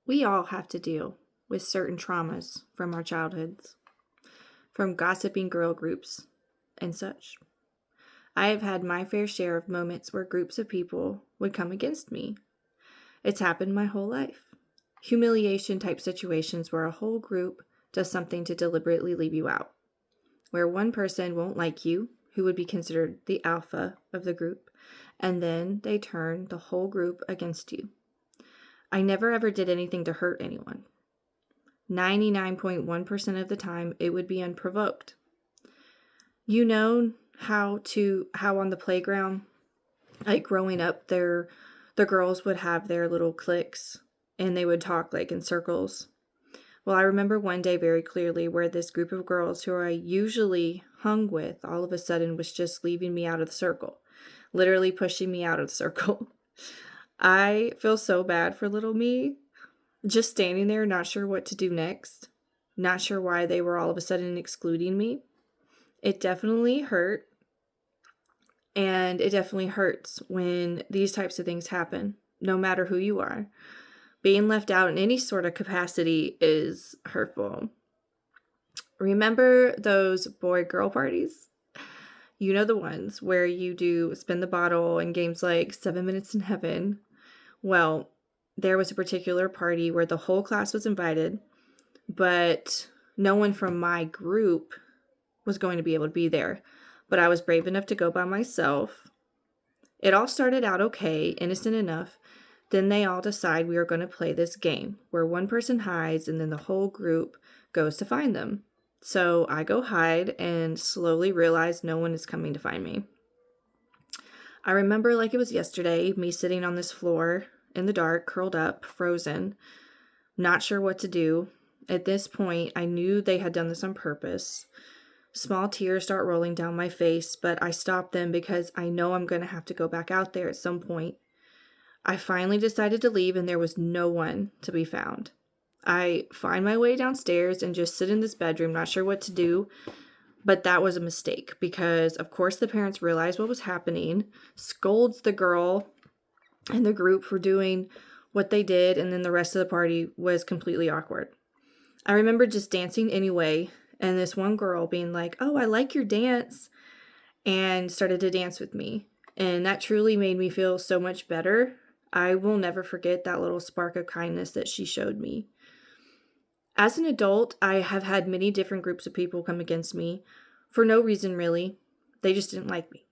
We all have to deal with certain traumas from our childhoods, from gossiping girl groups and such. I have had my fair share of moments where groups of people would come against me. It's happened my whole life. Humiliation type situations where a whole group does something to deliberately leave you out, where one person won't like you, who would be considered the alpha of the group, and then they turn the whole group against you. I never ever did anything to hurt anyone. 99.1% of the time, it would be unprovoked. You know how on the playground, like growing up, the girls would have their little cliques and they would talk like in circles. Well, I remember one day very clearly where this group of girls who I usually hung with all of a sudden was just leaving me out of the circle, literally pushing me out of the circle. I feel so bad for little me, just standing there, not sure what to do next, not sure why they were all of a sudden excluding me. It definitely hurt, and it definitely hurts when these types of things happen, no matter who you are. Being left out in any sort of capacity is hurtful. Remember those boy-girl parties? You know, the ones where you do spin the bottle and games like 7 Minutes in Heaven. Well, there was a particular party where the whole class was invited, but no one from my group was going to be able to be there. But I was brave enough to go by myself. It all started out okay, innocent enough. Then they all decide we are going to play this game where one person hides and then the whole group goes to find them. So I go hide and slowly realize no one is coming to find me. I remember like it was yesterday, me sitting on this floor in the dark, curled up, frozen, not sure what to do. At this point, I knew they had done this on purpose. Small tears start rolling down my face, but I stop them because I know I'm going to have to go back out there at some point. I finally decided to leave and there was no one to be found. I find my way downstairs and just sit in this bedroom, not sure what to do. But that was a mistake because, of course, the parents realized what was happening, scolds the girl and the group for doing what they did, and then the rest of the party was completely awkward. I remember just dancing anyway, and this one girl being like, "Oh, I like your dance," and started to dance with me. And that truly made me feel so much better. I will never forget that little spark of kindness that she showed me. As an adult, I have had many different groups of people come against me for no reason really. They just didn't like me.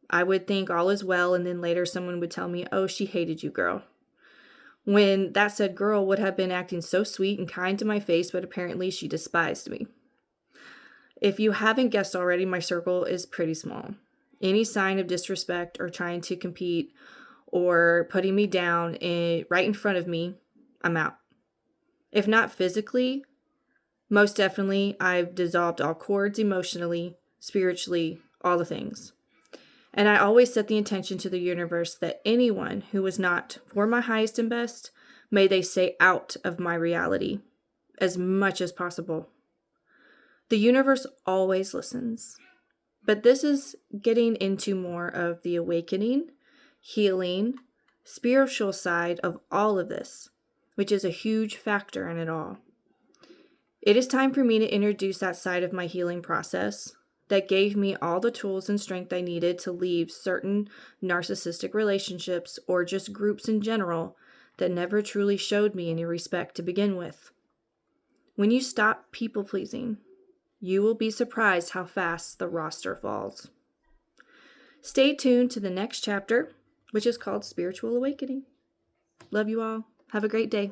I would think all is well, and then later someone would tell me, "Oh, she hated you, girl." When that said girl would have been acting so sweet and kind to my face, but apparently she despised me. If you haven't guessed already, my circle is pretty small. Any sign of disrespect or trying to compete or putting me down right in front of me, I'm out. If not physically, most definitely I've dissolved all cords emotionally, spiritually, all the things. And I always set the intention to the universe that anyone who was not for my highest and best, may they stay out of my reality as much as possible. The universe always listens. But this is getting into more of the awakening, healing, spiritual side of all of this, which is a huge factor in it all. It is time for me to introduce that side of my healing process that gave me all the tools and strength I needed to leave certain narcissistic relationships or just groups in general that never truly showed me any respect to begin with. When you stop people pleasing, you will be surprised how fast the roster falls. Stay tuned to the next chapter, which is called Spiritual Awakening. Love you all. Have a great day.